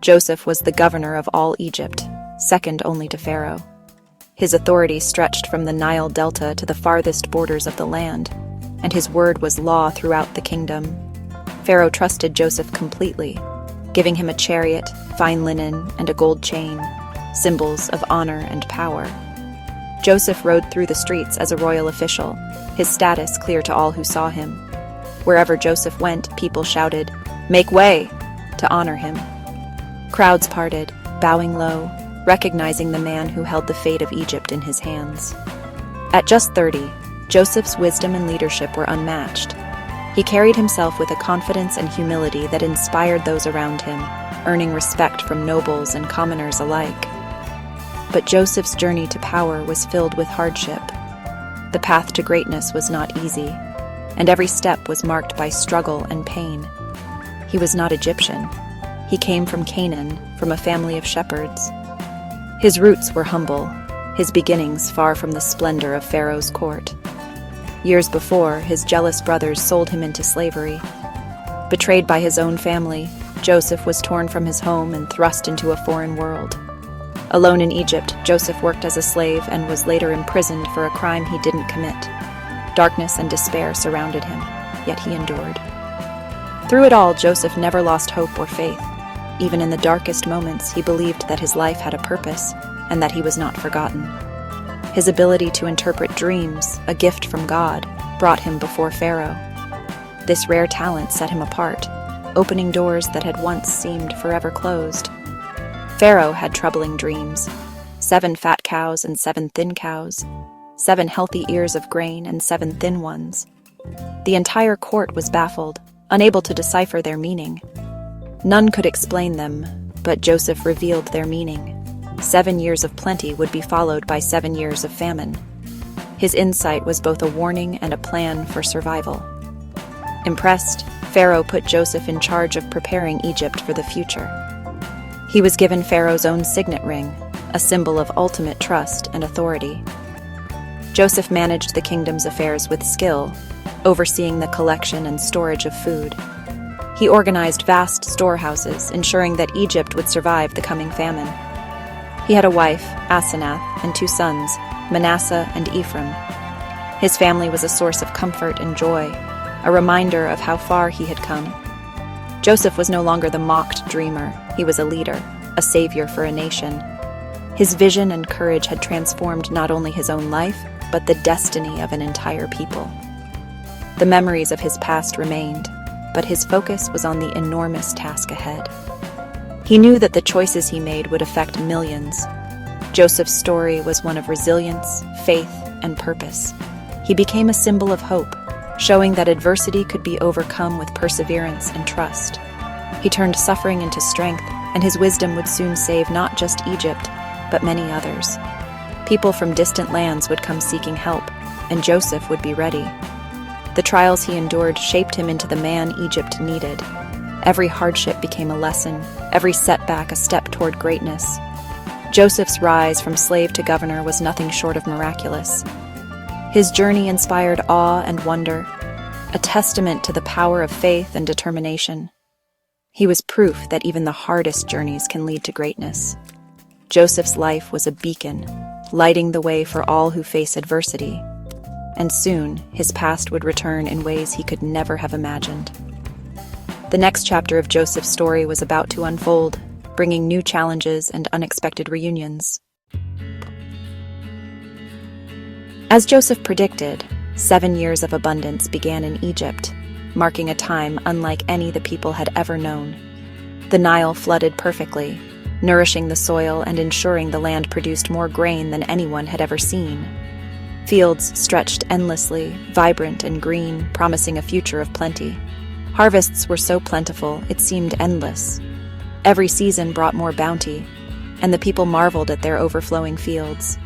Joseph was the governor of all Egypt, second only to Pharaoh. His authority stretched from the Nile Delta to the farthest borders of the land, and his word was law throughout the kingdom. Pharaoh trusted Joseph completely, giving him a chariot, fine linen, and a gold chain, symbols of honor and power. Joseph rode through the streets as a royal official, his status clear to all who saw him. Wherever Joseph went, people shouted, "Make way!" to honor him. Crowds parted, bowing low, recognizing the man who held the fate of Egypt in his hands. At just 30, Joseph's wisdom and leadership were unmatched. He carried himself with a confidence and humility that inspired those around him, earning respect from nobles and commoners alike. But Joseph's journey to power was filled with hardship. The path to greatness was not easy, and every step was marked by struggle and pain. He was not Egyptian. He came from Canaan, from a family of shepherds. His roots were humble, his beginnings far from the splendor of Pharaoh's court. Years before, his jealous brothers sold him into slavery. Betrayed by his own family, Joseph was torn from his home and thrust into a foreign world. Alone in Egypt, Joseph worked as a slave and was later imprisoned for a crime he didn't commit. Darkness and despair surrounded him, yet he endured. Through it all, Joseph never lost hope or faith. Even in the darkest moments, he believed that his life had a purpose and that he was not forgotten. His ability to interpret dreams, a gift from God, brought him before Pharaoh. This rare talent set him apart, opening doors that had once seemed forever closed. Pharaoh had troubling dreams: 7 fat cows and 7 thin cows, 7 healthy ears of grain and 7 thin ones. The entire court was baffled, unable to decipher their meaning. None could explain them, but Joseph revealed their meaning. 7 years of plenty would be followed by 7 years of famine. His insight was both a warning and a plan for survival. Impressed, Pharaoh put Joseph in charge of preparing Egypt for the future. He was given Pharaoh's own signet ring, a symbol of ultimate trust and authority. Joseph managed the kingdom's affairs with skill, overseeing the collection and storage of food. He organized vast storehouses, ensuring that Egypt would survive the coming famine. He had a wife, Asenath, and 2 sons, Manasseh and Ephraim. His family was a source of comfort and joy, a reminder of how far he had come. Joseph was no longer the mocked dreamer. He was a leader, a savior for a nation. His vision and courage had transformed not only his own life, but the destiny of an entire people. The memories of his past remained, but his focus was on the enormous task ahead. He knew that the choices he made would affect millions. Joseph's story was one of resilience, faith, and purpose. He became a symbol of hope, showing that adversity could be overcome with perseverance and trust. He turned suffering into strength, and his wisdom would soon save not just Egypt, but many others. People from distant lands would come seeking help, and Joseph would be ready. The trials he endured shaped him into the man Egypt needed. Every hardship became a lesson, every setback a step toward greatness. Joseph's rise from slave to governor was nothing short of miraculous. His journey inspired awe and wonder, a testament to the power of faith and determination. He was proof that even the hardest journeys can lead to greatness. Joseph's life was a beacon, lighting the way for all who face adversity. And soon, his past would return in ways he could never have imagined. The next chapter of Joseph's story was about to unfold, bringing new challenges and unexpected reunions. As Joseph predicted, 7 years of abundance began in Egypt, marking a time unlike any the people had ever known. The Nile flooded perfectly, nourishing the soil and ensuring the land produced more grain than anyone had ever seen. Fields stretched endlessly, vibrant and green, promising a future of plenty. Harvests were so plentiful, it seemed endless. Every season brought more bounty, and the people marveled at their overflowing fields.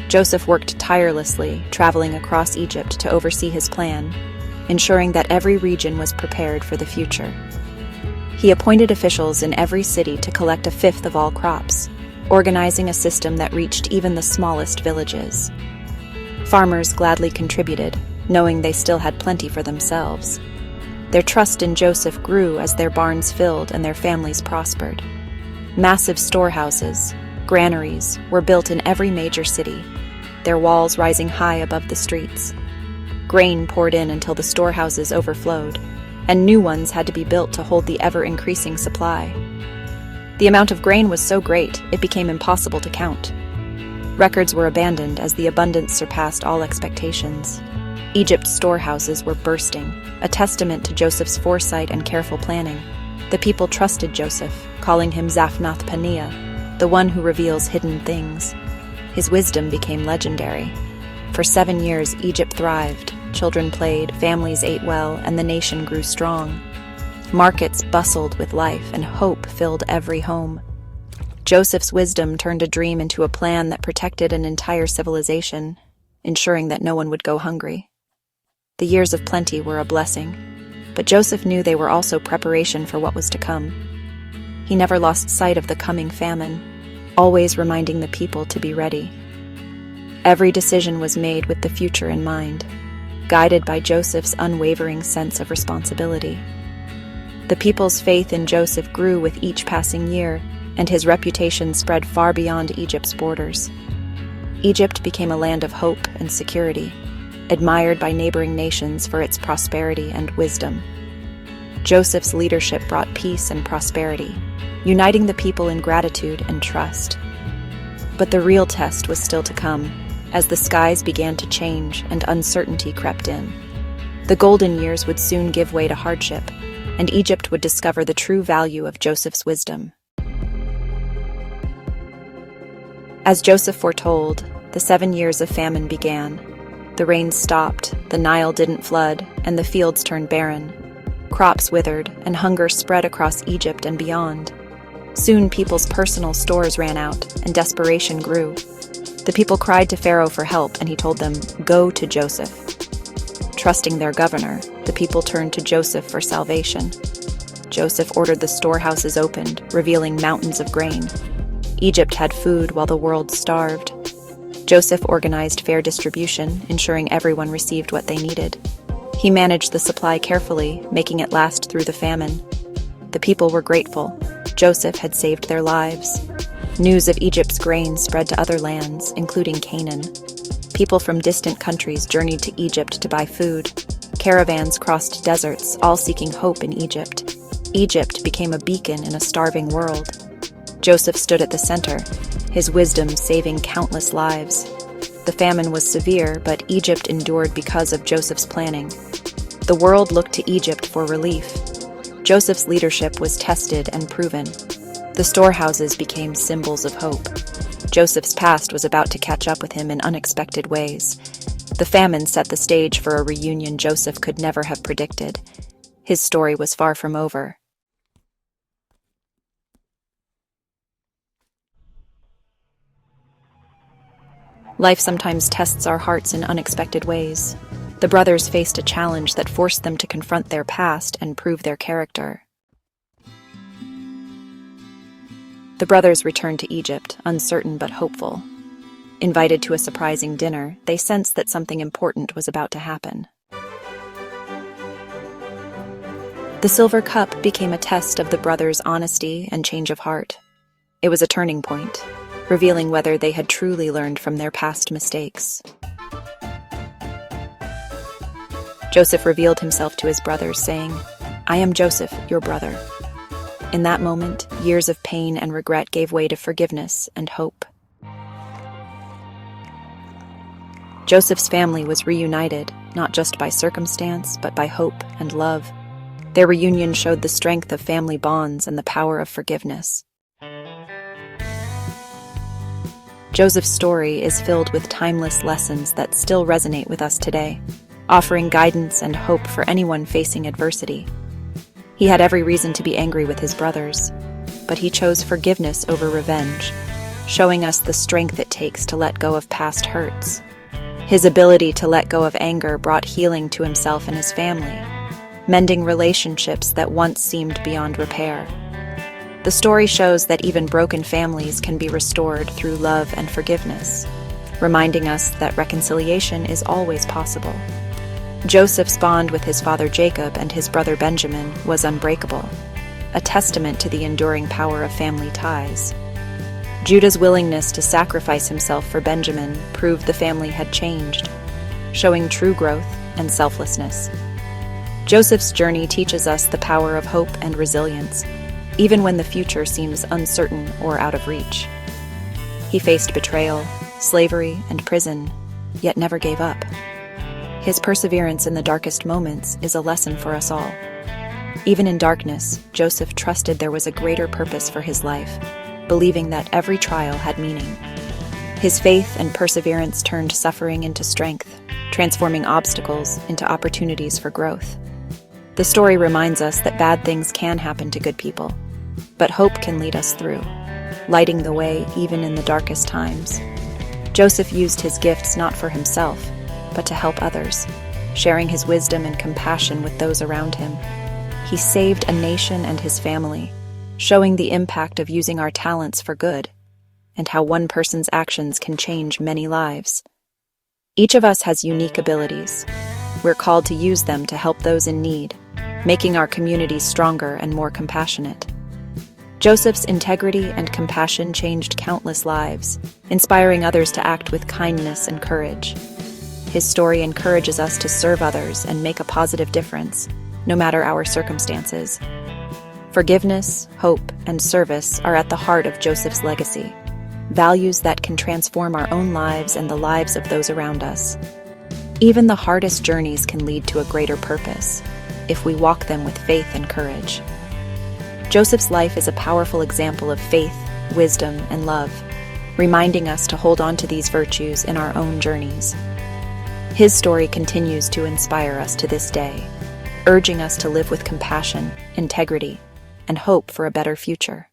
Joseph worked tirelessly, traveling across Egypt to oversee his plan, ensuring that every region was prepared for the future. He appointed officials in every city to collect 1/5 of all crops, organizing a system that reached even the smallest villages. Farmers gladly contributed, knowing they still had plenty for themselves. Their trust in Joseph grew as their barns filled and their families prospered. Massive storehouses, granaries, were built in every major city, their walls rising high above the streets. Grain poured in until the storehouses overflowed, and new ones had to be built to hold the ever-increasing supply. The amount of grain was so great, it became impossible to count. Records were abandoned as the abundance surpassed all expectations. Egypt's storehouses were bursting, a testament to Joseph's foresight and careful planning. The people trusted Joseph, calling him Zaphnath Paneah, the one who reveals hidden things. His wisdom became legendary. For 7 years, Egypt thrived. Children played, families ate well, and the nation grew strong. Markets bustled with life, and hope filled every home. Joseph's wisdom turned a dream into a plan that protected an entire civilization, ensuring that no one would go hungry. The years of plenty were a blessing, but Joseph knew they were also preparation for what was to come. He never lost sight of the coming famine, always reminding the people to be ready. Every decision was made with the future in mind, guided by Joseph's unwavering sense of responsibility. The people's faith in Joseph grew with each passing year, and his reputation spread far beyond Egypt's borders. Egypt became a land of hope and security, admired by neighboring nations for its prosperity and wisdom. Joseph's leadership brought peace and prosperity, uniting the people in gratitude and trust. But the real test was still to come, as the skies began to change and uncertainty crept in. The golden years would soon give way to hardship, and Egypt would discover the true value of Joseph's wisdom. As Joseph foretold, the 7 years of famine began. The rains stopped, the Nile didn't flood, and the fields turned barren. Crops withered, and hunger spread across Egypt and beyond. Soon people's personal stores ran out, and desperation grew. The people cried to Pharaoh for help, and he told them, "Go to Joseph." Trusting their governor, the people turned to Joseph for salvation. Joseph ordered the storehouses opened, revealing mountains of grain. Egypt had food while the world starved. Joseph organized fair distribution, ensuring everyone received what they needed. He managed the supply carefully, making it last through the famine. The people were grateful. Joseph had saved their lives. News of Egypt's grain spread to other lands, including Canaan. People from distant countries journeyed to Egypt to buy food. Caravans crossed deserts, all seeking hope in Egypt. Egypt became a beacon in a starving world. Joseph stood at the center, his wisdom saving countless lives. The famine was severe, but Egypt endured because of Joseph's planning. The world looked to Egypt for relief. Joseph's leadership was tested and proven. The storehouses became symbols of hope. Joseph's past was about to catch up with him in unexpected ways. The famine set the stage for a reunion Joseph could never have predicted. His story was far from over. Life sometimes tests our hearts in unexpected ways. The brothers faced a challenge that forced them to confront their past and prove their character. The brothers returned to Egypt, uncertain but hopeful. Invited to a surprising dinner, they sensed that something important was about to happen. The silver cup became a test of the brothers' honesty and change of heart. It was a turning point, revealing whether they had truly learned from their past mistakes. Joseph revealed himself to his brothers, saying, "I am Joseph, your brother." In that moment, years of pain and regret gave way to forgiveness and hope. Joseph's family was reunited, not just by circumstance, but by hope and love. Their reunion showed the strength of family bonds and the power of forgiveness. Joseph's story is filled with timeless lessons that still resonate with us today, offering guidance and hope for anyone facing adversity. He had every reason to be angry with his brothers, but he chose forgiveness over revenge, showing us the strength it takes to let go of past hurts. His ability to let go of anger brought healing to himself and his family, mending relationships that once seemed beyond repair. The story shows that even broken families can be restored through love and forgiveness, reminding us that reconciliation is always possible. Joseph's bond with his father Jacob and his brother Benjamin was unbreakable. a testament to the enduring power of family ties. Judah's willingness to sacrifice himself for Benjamin proved the family had changed, showing true growth and selflessness. Joseph's journey teaches us the power of hope and resilience, even when the future seems uncertain or out of reach. He faced betrayal, slavery, and prison, yet never gave up. His perseverance in the darkest moments is a lesson for us all. Even in darkness, Joseph trusted there was a greater purpose for his life, believing that every trial had meaning. His faith and perseverance turned suffering into strength, transforming obstacles into opportunities for growth. The story reminds us that bad things can happen to good people, but hope can lead us through, lighting the way even in the darkest times. Joseph used his gifts not for himself, but to help others, sharing his wisdom and compassion with those around him. He saved a nation and his family, showing the impact of using our talents for good, and how one person's actions can change many lives. Each of us has unique abilities. We're called to use them to help those in need, making our communities stronger and more compassionate. Joseph's integrity and compassion changed countless lives, inspiring others to act with kindness and courage. His story encourages us to serve others and make a positive difference, no matter our circumstances. Forgiveness, hope, and service are at the heart of Joseph's legacy, values that can transform our own lives and the lives of those around us. Even the hardest journeys can lead to a greater purpose, if we walk them with faith and courage. Joseph's life is a powerful example of faith, wisdom, and love, reminding us to hold on to these virtues in our own journeys. His story continues to inspire us to this day, urging us to live with compassion, integrity, and hope for a better future.